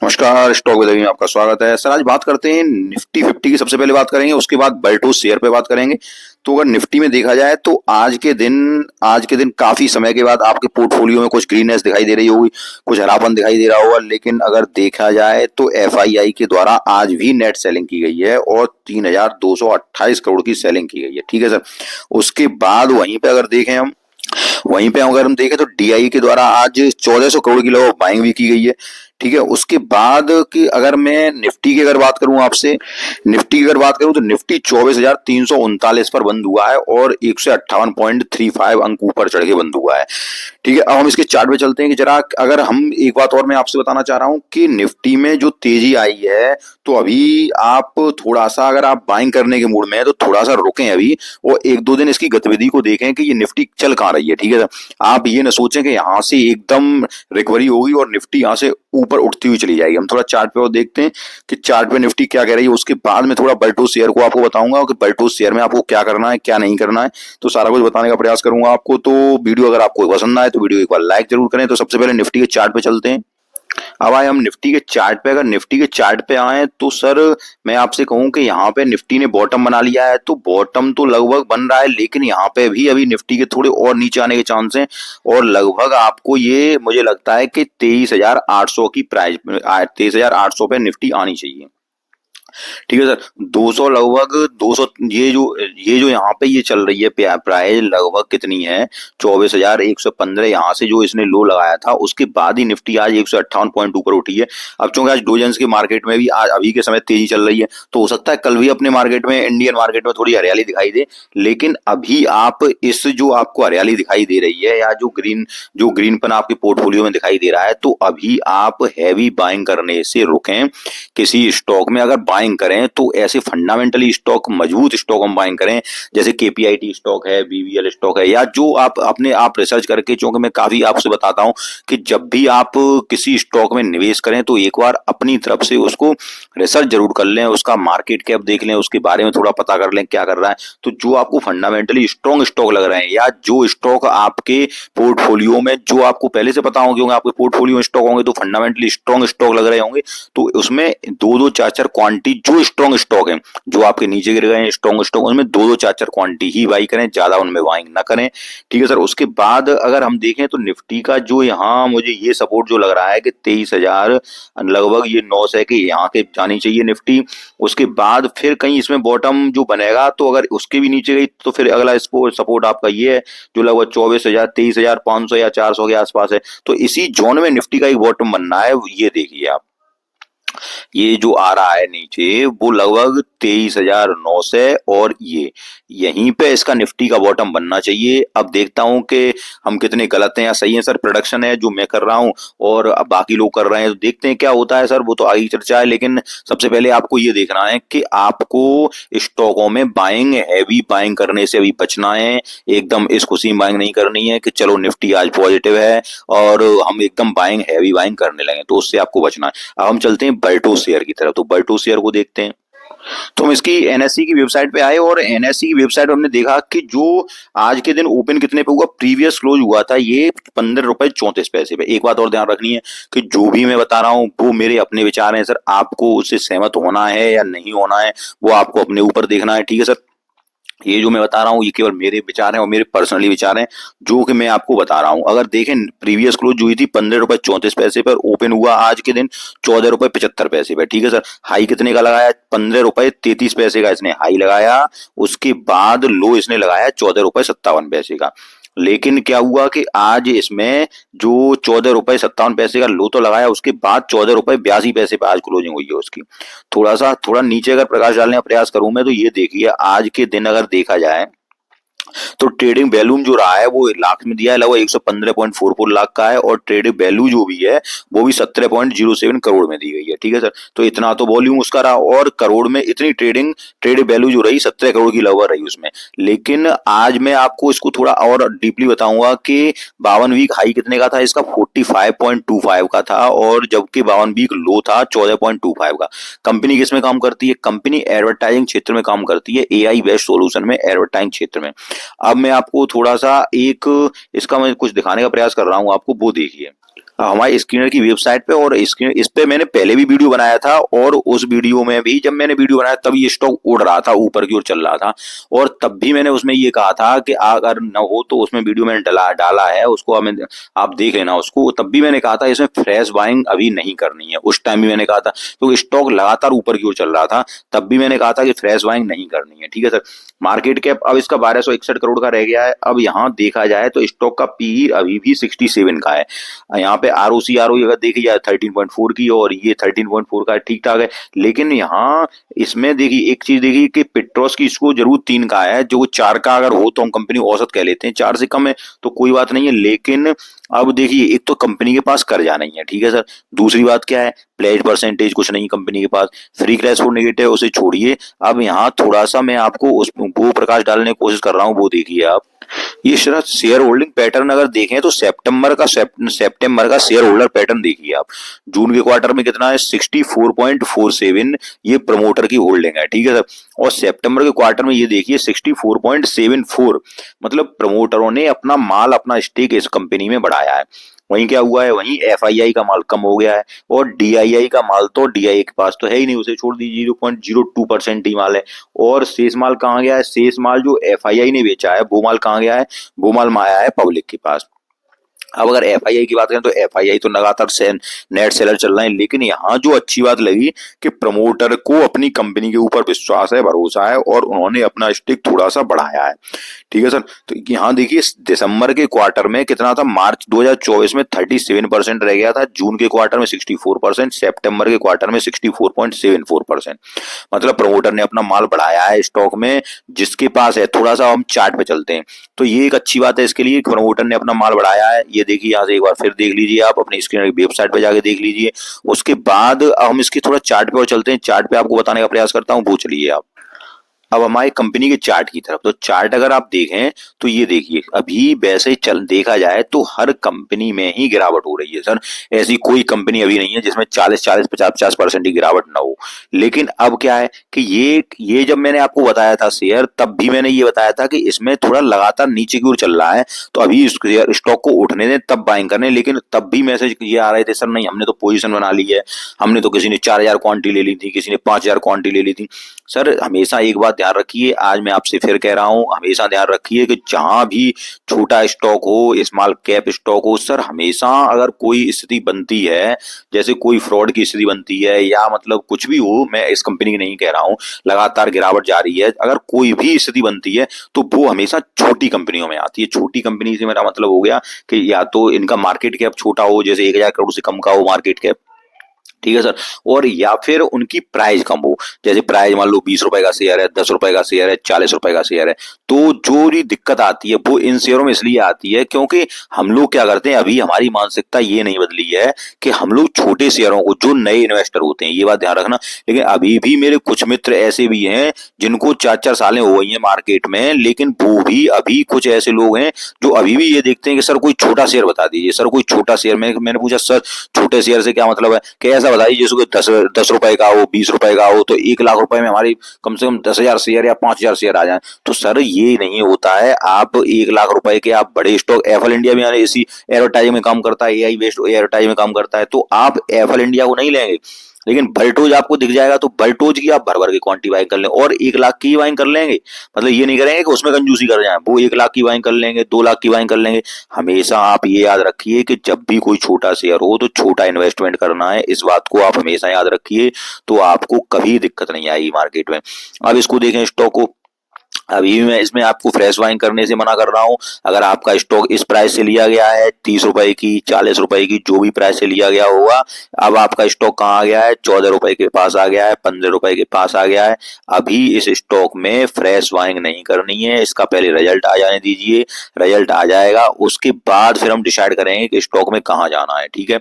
नमस्कार, stock with में आपका स्वागत है। सर आज बात करते हैं निफ्टी 50 की। सबसे पहले बात करेंगे, उसके बाद बल्टोज शेयर पे बात करेंगे। तो अगर निफ्टी में देखा जाए तो आज के दिन काफी समय के बाद आपके पोर्टफोलियो में कुछ ग्रीननेस दिखाई दे रही होगी, कुछ हरापन दिखाई दे रहा होगा। लेकिन अगर देखा जाए तो एफआईआई के द्वारा आज भी नेट सेलिंग की गई है और 3,228 करोड़ की सेलिंग की गई है। ठीक है सर। उसके बाद वहीं पे अगर हम देखें तो डीआई के द्वारा आज 1,400 करोड़ की लगभग बाइंग भी की गई है। ठीक है। उसके बाद की अगर मैं निफ्टी की अगर बात करूं आपसे, निफ्टी की अगर बात करूं तो निफ्टी 24,339 पर बंद हुआ है और 158.35 अंक ऊपर चढ़ के बंद हुआ है। ठीक है। अब हम इसके चार्ट पे चलते हैं कि जरा अगर हम एक बात और मैं आपसे बताना चाह रहा हूं कि निफ्टी में जो तेजी आई है, तो अभी आप थोड़ा सा अगर आप बाइंग करने के मूड में है तो थोड़ा सा रुकें अभी और एक दो दिन इसकी गतिविधि को देखें कि ये निफ्टी चल कहाँ रही है। ठीक है। आप ये ना सोचें कि यहाँ से एकदम रिकवरी होगी और निफ्टी यहाँ से ऊपर उठती हुई चली जाएगी। हम थोड़ा चार्ट पे और देखते हैं कि चार्ट पे निफ्टी क्या कह रही है। उसके बाद में थोड़ा बल्टोज शेयर को आपको बताऊंगा कि बल्टोज शेयर में आपको क्या करना है, क्या नहीं करना है। तो सारा कुछ बताने का प्रयास करूंगा आपको। तो वीडियो अगर आपको पसंद आए तो वीडियो एक बार लाइक जरूर करें। तो सबसे पहले निफ्टी के चार्ट पे चलते हैं। अब आए हम निफ्टी के चार्ट पे। अगर निफ्टी के चार्ट पे आए तो सर मैं आपसे कहूं कि यहाँ पे निफ्टी ने बॉटम बना लिया है। तो बॉटम तो लगभग बन रहा है, लेकिन यहाँ पे भी अभी निफ्टी के थोड़े और नीचे आने के चांस हैं और लगभग आपको ये मुझे लगता है कि 23,800 की प्राइस, 23,800 पे निफ्टी आनी चाहिए। ठीक है सर। 200 लगभग 200 ये जो यहाँ पे ये चल रही है प्राइस लगभग कितनी है, 24,115। यहाँ से जो इसने लो लगाया था उसके बाद ही निफ्टी आज 158 पॉइंट ऊपर उठी है। अब चूंकि आज डोजेंस के मार्केट में भी आज अभी के समय तेजी चल रही है, तो हो सकता है कल भी अपने मार्केट में, इंडियन मार्केट में थोड़ी हरियाली दिखाई दे। लेकिन अभी आप इस जो आपको हरियाली दिखाई दे रही है या जो ग्रीनपन आपके पोर्टफोलियो में दिखाई दे रहा है, तो अभी आप हैवी बाइंग करने से रुकें। किसी स्टॉक में अगर बाइंग करें तो ऐसे फंडामेंटली स्टॉक, मजबूत स्टॉक हम बाइंग करें, जैसे केपीआईटी स्टॉक है, बीवीएल स्टॉक है, या जो आप अपने आप रिसर्च करके, क्योंकि मैं काफी आपसे बताता हूं कि जब भी आप किसी स्टॉक में निवेश करें तो एक बार अपनी तरफ से उसको रिसर्च जरूर कर लें, उसका मार्केट कैप देख लें, उसके बारे में थोड़ा पता कर लें क्या कर रहा है। तो जो आपको फंडामेंटली स्ट्रॉन्ग स्टॉक लग रहे हैं या जो स्टॉक आपके पोर्टफोलियो में, जो आपको पहले से पता होंगे, आपके पोर्टफोलियो में स्टॉक होंगे तो फंडामेंटली स्ट्रॉन्ग स्टॉक लग रहे होंगे, तो उसमें दो दो चार चार क्वांटिटी जो स्ट्रॉन्ग स्टॉक है, जो आपके नीचे गिर गए हैं स्ट्रॉन्ग स्टॉक, उसमें दो दो चार चार क्वांटिटी ही बाई करें, ज्यादा उनमें बाइंग ना करें। ठीक है सर। उसके बाद अगर हम देखें तो निफ्टी का जो यहाँ मुझे ये सपोर्ट जो लग रहा है कि 23,000 लगभग ये 900 के यहाँ के जानी चाहिए निफ्टी। उसके बाद फिर कहीं इसमें बॉटम जो बनेगा, तो अगर उसके भी नीचे गई तो फिर अगला सपोर्ट आपका ये है जो लगभग 24,000, 23,500 या 400 के आसपास है। तो इसी जोन में निफ्टी का एक बॉटम बनना है। ये देखिए आप, ये जो आ रहा है नीचे वो लगभग 23,900 और ये यहीं पे इसका निफ्टी का बॉटम बनना चाहिए। अब देखता हूं कि हम कितने गलत हैं या सही हैं। सर प्रोडक्शन है जो मैं कर रहा हूं और अब बाकी लोग कर रहे हैं, तो देखते हैं क्या होता है सर, वो तो आगे चर्चा है। लेकिन सबसे पहले आपको ये देखना है कि आपको स्टॉकों में बाइंग, हैवी बाइंग करने से अभी बचना है। एकदम इस खुशी में बाइंग नहीं करनी है कि चलो निफ्टी आज पॉजिटिव है और हम एकदम बाइंग, हैवी बाइंग करने लगे, तो उससे आपको बचना है। अब हम चलते हैं बल्टोज शेयर की तरफ। तो बल्टोज शेयर को देखते हैं। तो हम इसकी एनएससी की वेबसाइट पे आए और एनएससी की वेबसाइट पे हमने देखा कि जो आज के दिन ओपन कितने पे हुआ, प्रीवियस क्लोज हुआ था ये 15 रुपए 34 पैसे पे। एक बात और ध्यान रखनी है कि जो भी मैं बता रहा हूँ वो मेरे अपने विचार हैं सर, आपको उससे सहमत होना है या नहीं होना है वो आपको अपने ऊपर देखना है। ठीक है सर। ये जो मैं बता रहा हूँ ये केवल मेरे विचार हैं और मेरे पर्सनली विचार हैं जो कि मैं आपको बता रहा हूँ। अगर देखें प्रीवियस क्लोज हुई थी 15 रुपए 34 पैसे पर, ओपन हुआ आज के दिन 14 रुपए 75 पैसे पर। ठीक है सर। हाई कितने का लगाया, 15 रुपए 33 पैसे का इसने हाई लगाया। उसके बाद लो इसने लगाया 14 रुपए 57 पैसे का। लेकिन क्या हुआ कि आज इसमें जो 14 रुपए 57 पैसे का लो तो लगाया, उसके बाद 14 रुपए 82 पैसे पे आज क्लोजिंग हुई है उसकी। थोड़ा नीचे अगर प्रकाश डालने का प्रयास करूं मैं, तो ये देखिए आज के दिन अगर देखा जाए तो ट्रेडिंग वैल्यूम जो रहा है वो लाख में दिया है, लगभग 115.44 लाख का है और ट्रेडिंग वैल्यू जो भी है वो भी 17.07 करोड़ में दी गई है। ठीक है सर। तो इतना तो वॉल्यूम उसका रहा और करोड़ में इतनी ट्रेडिंग वैल्यू जो रही 17 करोड़ की लगभग रही उसमें। लेकिन आज मैं आपको इसको थोड़ा और डीपली बताऊंगा कि 52 वीक हाई कितने का था इसका, 45.25 का था और जबकि 52 वीक लो था 14.25 का। कंपनी किसमें काम करती है, कंपनी एडवर्टाइजिंग क्षेत्र में काम करती है, एआई बेस्ट सॉल्यूशन में, एडवर्टाइजिंग क्षेत्र में। अब मैं आपको थोड़ा सा एक इसका मैं कुछ दिखाने का प्रयास कर रहा हूं आपको, वो देखिए। हमारे स्क्रीनर की वेबसाइट पे, और स्क्रीन इस पे मैंने पहले भी वीडियो बनाया था, और उस वीडियो में भी जब मैंने वीडियो बनाया तब ये स्टॉक उड़ रहा था, ऊपर की ओर चल रहा था, और तब भी मैंने उसमें ये कहा था कि अगर न हो तो उसमें वीडियो मैंने डाला है उसको, हमें आप देख लेना उसको। तब भी मैंने कहा था इसमें फ्रेश बाइंग अभी नहीं करनी है, उस टाइम भी मैंने कहा था, तो स्टॉक लगातार ऊपर की ओर चल रहा था, तब भी मैंने कहा था कि फ्रेश बाइंग नहीं करनी है। ठीक है सर। मार्केट कैप अब इसका 1261 करोड़ का रह गया है। अब यहाँ देखा जाए तो स्टॉक का पीई अभी भी 67 का है। यहाँ पे आरओसी अगर देखी जाए 13.4 की, और ये 13.4 का ठीक ठाक है। लेकिन यहाँ इसमें देखिए एक चीज देखिए कि पेट्रोस की इसको जरूर 3 का है, जो 4 का अगर हो तो हम कंपनी औसत कह लेते हैं, 4 से कम है तो कोई बात नहीं है। लेकिन अब देखिए एक तो कंपनी के पास कर्जा नहीं है, ठीक है सर। दूसरी बात क्या है, प्लेज परसेंटेज कुछ नहीं कंपनी के पास, फ्री कैश फ्लो नेगेटिव, उसे छोड़िए। अब यहाँ थोड़ा सा मैं आपको उस वो प्रकाश डालने की कोशिश कर रहा हूँ, वो देखिए आप। ये शेयर होल्डिंग पैटर्न अगर देखें तो सितंबर का शेयर होल्डर पैटर्न देखिए आप। जून के क्वार्टर में कितना है, 64.47, ये प्रमोटर की होल्डिंग है, ठीक है सर। और सितंबर के क्वार्टर में ये देखिए 64.74, मतलब प्रमोटरों ने अपना माल, अपना स्टेक इस कंपनी में बढ़ाया है। वहीं क्या हुआ है, वहीं एफआईआई का माल कम हो गया है, और डीआईआई का माल तो डीआईआई के पास तो है ही नहीं, उसे छोड़ दीजिए, 0.02% ही माल है। और शेष माल कहाँ गया है, शेष माल जो एफआईआई ने बेचा है वो माल कहाँ गया है, वो माल आया है पब्लिक के पास। अब अगर एफआईआई की बात करें तो एफआईआई तो लगातार नेट सेलर चल रहे हैं, लेकिन यहाँ जो अच्छी बात लगी कि प्रमोटर को अपनी कंपनी के ऊपर विश्वास है, भरोसा है, और उन्होंने अपना स्टेक थोड़ा सा बढ़ाया है, ठीक है सर। तो यहाँ देखिए दिसंबर के क्वार्टर में कितना था, मार्च 2024 में 37% रह गया था, जून के क्वार्टर में 64%, सितंबर के क्वार्टर में 64.74%। मतलब प्रमोटर ने अपना माल बढ़ाया है स्टॉक में, जिसके पास है। थोड़ा सा हम चार्ट पे चलते हैं, तो ये एक अच्छी बात है इसके लिए, प्रमोटर ने अपना माल बढ़ाया है। ये देखिए यहाँ से एक बार फिर देख लीजिए, आप अपनी स्क्रीन की वेबसाइट पे जाके देख लीजिए। उसके बाद हम इसकी थोड़ा चार्ट पे और चलते हैं, चार्ट पे आपको बताने का प्रयास करता हूँ, वो चलिए आप। अब हमारे कंपनी के चार्ट की तरफ, तो चार्ट अगर आप देखें तो ये देखिए अभी वैसे चल देखा जाए तो हर कंपनी में ही गिरावट हो रही है सर। ऐसी कोई कंपनी अभी नहीं है जिसमें 40-40, 50-50% की गिरावट ना हो। लेकिन अब क्या है कि ये जब मैंने आपको बताया था शेयर, तब भी मैंने ये बताया था कि इसमें थोड़ा लगातार नीचे की ओर चल रहा है, तो अभी स्टॉक को उठने दें तब बाइंग करने। लेकिन तब भी मैसेज ये आ रहे थे, सर नहीं हमने तो पोजीशन बना ली है, हमने तो, किसी ने 4000 क्वांटिटी ले ली थी, किसी ने 5000 क्वांटिटी ले ली थी। सर हमेशा एक बात ध्यान रखिए, आज मैं आपसे फिर कह रहा हूं, हमेशा ध्यान रखिए कि जहां भी छोटा स्टॉक हो, स्मॉल कैप स्टॉक हो, सर हमेशा अगर कोई स्थिति बनती है, जैसे कोई फ्रॉड की स्थिति बनती है या मतलब कुछ भी हो, मैं इस कंपनी की नहीं कह रहा हूं, लगातार गिरावट जारी है, अगर कोई भी स्थिति बनती है तो वो हमेशा छोटी कंपनियों में आती है। छोटी कंपनी से मेरा मतलब हो गया कि या तो इनका मार्केट कैप छोटा हो, जैसे 1000 करोड़ से कम का हो मार्केट कैप, ठीक है सर, और या फिर उनकी प्राइस कम हो, जैसे प्राइस मान लो 20 रुपए का शेयर है, 10 रुपए का शेयर है, 40 रुपए का शेयर है। तो जो भी दिक्कत आती है वो इन शेयरों में इसलिए आती है क्योंकि हम लोग क्या करते हैं, अभी हमारी मानसिकता ये नहीं बदली है कि हम लोग छोटे शेयरों को, जो नए इन्वेस्टर होते हैं, ये बात ध्यान रखना। लेकिन अभी भी मेरे कुछ मित्र ऐसे भी हैं जिनको 4-4 सालें हो गई हैं मार्केट में, लेकिन वो भी अभी कुछ ऐसे लोग हैं जो अभी भी ये देखते हैं कि सर कोई छोटा शेयर बता दीजिए, सर कोई छोटा शेयर। मैंने पूछा सर छोटे शेयर से क्या मतलब है, कि ऐसा बताइए जिसको 10 रुपए का हो, 20 रुपए का हो, तो 1 लाख रुपए में हमारी कम से कम 10,000 शेयर या 5,000 शेयर आ जाए। तो सर ये नहीं होता है, आप 1 लाख रुपए के आप बड़े स्टॉक, एफएल इंडिया में ऐसी एडवर्टाइजिंग में काम करता है, एआई बेस्ड एडवर्टाइजिंग में काम करता है, तो आप एफएल इंडिया को नहीं लेंगे, लेकिन वोल्टोज आपको दिख जाएगा तो वोल्टोज की आप भर भर के क्वांटिटी बाइंग कर लें, और 1 लाख की बाइंग कर लेंगे। मतलब ये नहीं करेंगे कि उसमें कंजूसी कर जाए, वो 1 लाख की बाइंग कर लेंगे, 2 लाख की बाइंग कर लेंगे। हमेशा आप ये याद रखिए कि जब भी कोई छोटा शेयर हो तो छोटा इन्वेस्टमेंट करना है, इस बात को आप हमेशा याद रखिए, तो आपको कभी दिक्कत नहीं आएगी मार्केट में। अब इसको देखें स्टॉक को, अभी मैं इसमें आपको फ्रेश बाइंग करने से मना कर रहा हूं। अगर आपका स्टॉक इस प्राइस से लिया गया है, 30 रुपए की, 40 रुपए की, जो भी प्राइस से लिया गया होगा, अब आपका स्टॉक कहाँ आ गया है, 14 रुपए के पास आ गया है, 15 रुपए के पास आ गया है। अभी इस स्टॉक में फ्रेश बाइंग नहीं करनी है, इसका पहले रिजल्ट आ जाने दीजिए। रिजल्ट आ जाएगा उसके बाद फिर हम डिसाइड करेंगे कि स्टॉक में कहाँ जाना है, ठीक है।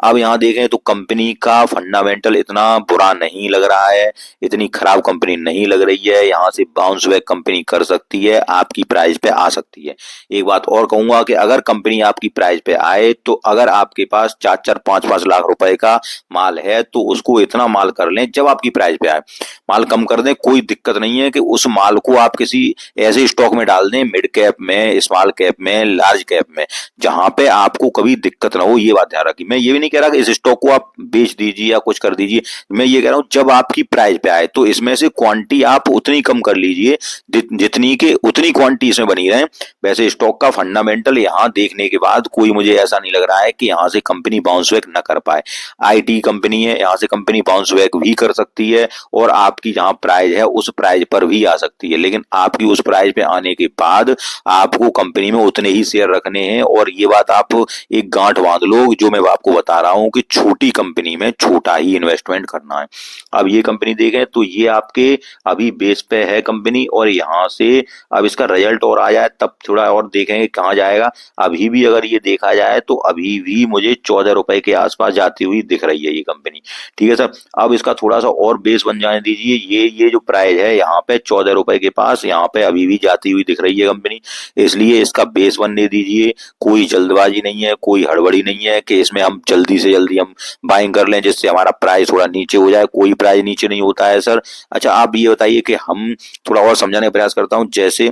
अब यहाँ देखें तो कंपनी का फंडामेंटल इतना बुरा नहीं लग रहा है, इतनी खराब कंपनी नहीं लग रही है, यहाँ से बाउंस बैक कंपनी कंपनी कर सकती है, आपकी प्राइस पे आ सकती है। एक बात और कहूंगा कि अगर कंपनी आपकी प्राइस पे आए तो अगर आपके पास 4-4 5-5 लाख रुपए का माल है तो उसको इतना माल कर लें जब आपकी प्राइस पे आए। माल कम कर दें, कोई दिक्कत नहीं है कि उस माल को आप किसी ऐसे स्टॉक में डाल दें, मिड कैप में, स्मॉल कैप में, लार्ज कैप में, जहां पे आपको कभी दिक्कत ना हो। ये बात ध्यान रखिए। मैं ये भी नहीं कह रहा कि इस स्टॉक को आप बेच दीजिए या कुछ कर दीजिए। मैं ये कह रहा हूं जब आपकी प्राइस पे आए तो इसमें से क्वांटिटी आप उतनी कम कर लीजिए जितनी के उतनी क्वांटिटी इसमें बनी रहे। वैसे स्टॉक का फंडामेंटल यहाँ देखने के बाद कोई मुझे ऐसा नहीं लग रहा है कि यहाँ से कंपनी बाउंस बैक न कर पाए। आईटी कंपनी है, यहाँ से कंपनी बाउंस बैक भी कर सकती है और आपकी जहां प्राइस है उस प्राइस पर भी आ सकती है। लेकिन आपकी उस प्राइस पे आने के बाद आपको कंपनी में उतने ही शेयर रखने हैं। और ये बात आप एक गांठ बांध लो, जो मैं आपको बता रहा हूं कि छोटी कंपनी में छोटा ही इन्वेस्टमेंट करना है। अब ये कंपनी देखें तो ये आपके अभी बेस पे है कंपनी, और यहाँ से अब इसका रिजल्ट और आ जाए तब थोड़ा और देखेंगे कहाँ जाएगा। अभी भी अगर ये देखा जाए तो अभी भी मुझे 14 रुपए के आसपास जाती हुई दिख रही है ये कंपनी। ठीक है सर, अब इसका थोड़ा सा और बेस बन जाने दीजिए। ये जो प्राइस है यहाँ पे 14 रुपए के पास, यहाँ पे अभी भी जाती हुई दिख रही है कंपनी, इसलिए इसका बेस बनने दीजिए। कोई जल्दबाजी नहीं है, कोई हड़बड़ी नहीं है कि इसमें हम जल्दी से जल्दी हम बाइंग कर लें जिससे हमारा प्राइस थोड़ा नीचे हो जाए। कोई प्राइस नीचे नहीं होता है सर। अच्छा, आप ये बताइए कि हम थोड़ा और समझाने का प्रयास करता हूँ। जैसे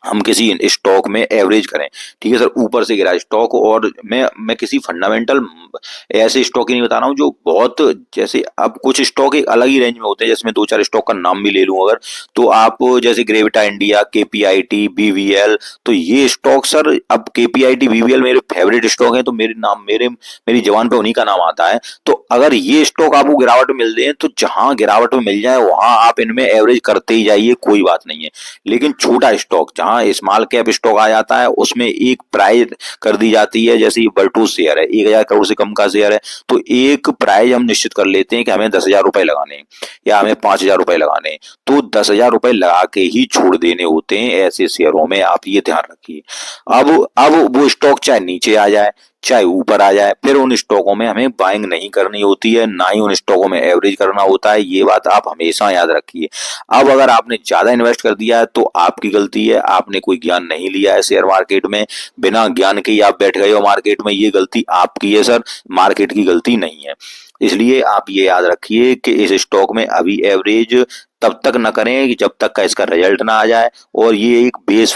हम किसी स्टॉक में एवरेज करें, ठीक है सर, ऊपर से गिरा स्टॉक, और मैं किसी फंडामेंटल ऐसे स्टॉक ही नहीं बता रहा हूँ जो बहुत, जैसे अब कुछ स्टॉक एक अलग ही रेंज में होते हैं, जैसे मैं 2-4 स्टॉक का नाम भी ले लूं अगर, तो आप जैसे ग्रेविटा इंडिया, केपीआईटी, बीवीएल, तो ये स्टॉक सर, अब केपीआईटी, बीवीएल मेरे फेवरेट स्टॉक हैं, तो मेरी जबान पे उन्हीं का नाम आता है। तो अगर ये स्टॉक आपको गिरावट में मिल जाए तो जहां गिरावट में मिल जाए वहां आप इनमें एवरेज करते ही जाइए, कोई बात नहीं है। लेकिन छोटा स्टॉक, जहां स्मॉल कैप स्टॉक आ जाता है, उसमें एक प्राइस कर दी जाती है। जैसे वर्टू शेयर है, 1,000 करोड़ से कम का शेयर है, तो एक प्राइस हम निश्चित कर लेते हैं कि हमें 10,000 रुपए लगाने हैं या हमें 5,000 रुपए लगाने हैं, तो 10,000 रुपए लगा के ही छोड़ देने होते हैं ऐसे शेयरों में। आप ये ध्यान रखिए। अब वो स्टॉक चाहे नीचे आ जाए चाहे ऊपर आ जाए, फिर उन स्टॉकों में हमें बाइंग नहीं करनी होती है, ना ही उन स्टॉकों में एवरेज करना होता है। ये बात आप हमेशा याद रखिए। अब अगर आपने ज्यादा इन्वेस्ट कर दिया है तो आपकी गलती है, आपने कोई ज्ञान नहीं लिया है शेयर मार्केट में, बिना ज्ञान के ही आप बैठ गए हो मार्केट में, ये गलती आपकी है सर, मार्केट की गलती नहीं है। इसलिए आप ये याद रखिए कि इस स्टॉक में अभी एवरेज तब तक न करें कि जब तक का इसका रिजल्ट ना आ जाए और ये एक बेस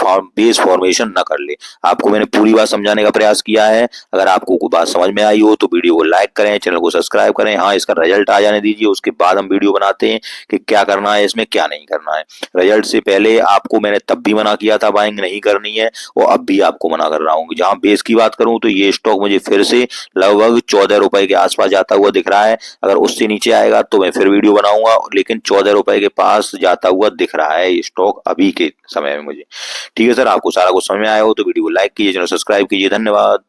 फॉर्मेशन न कर ले। आपको मैंने पूरी बात समझाने का प्रयास किया है। अगर आपको कोई बात समझ में आई हो तो वीडियो को लाइक करें, चैनल को सब्सक्राइब करें। हाँ, इसका रिजल्ट आ जाने दीजिए, उसके बाद हम वीडियो बनाते हैं कि क्या करना है इसमें, क्या नहीं करना है। रिजल्ट से पहले आपको मैंने तब भी मना किया था बाइंग नहीं करनी है, और अब भी आपको मना कर रहा हूँ। जहां बेस की बात करूं तो ये स्टॉक मुझे फिर से लगभग 14 रुपए के आसपास जाता हुआ दिख रहा है। अगर उससे नीचे आएगा तो मैं फिर वीडियो बनाऊंगा, लेकिन 14 रुपए के पास जाता हुआ दिख रहा है ये स्टॉक अभी के समय में मुझे। ठीक है सर, आपको सारा कुछ समझ में आया हो तो वीडियो को लाइक कीजिए, चैनल सब्सक्राइब कीजिए। धन्यवाद।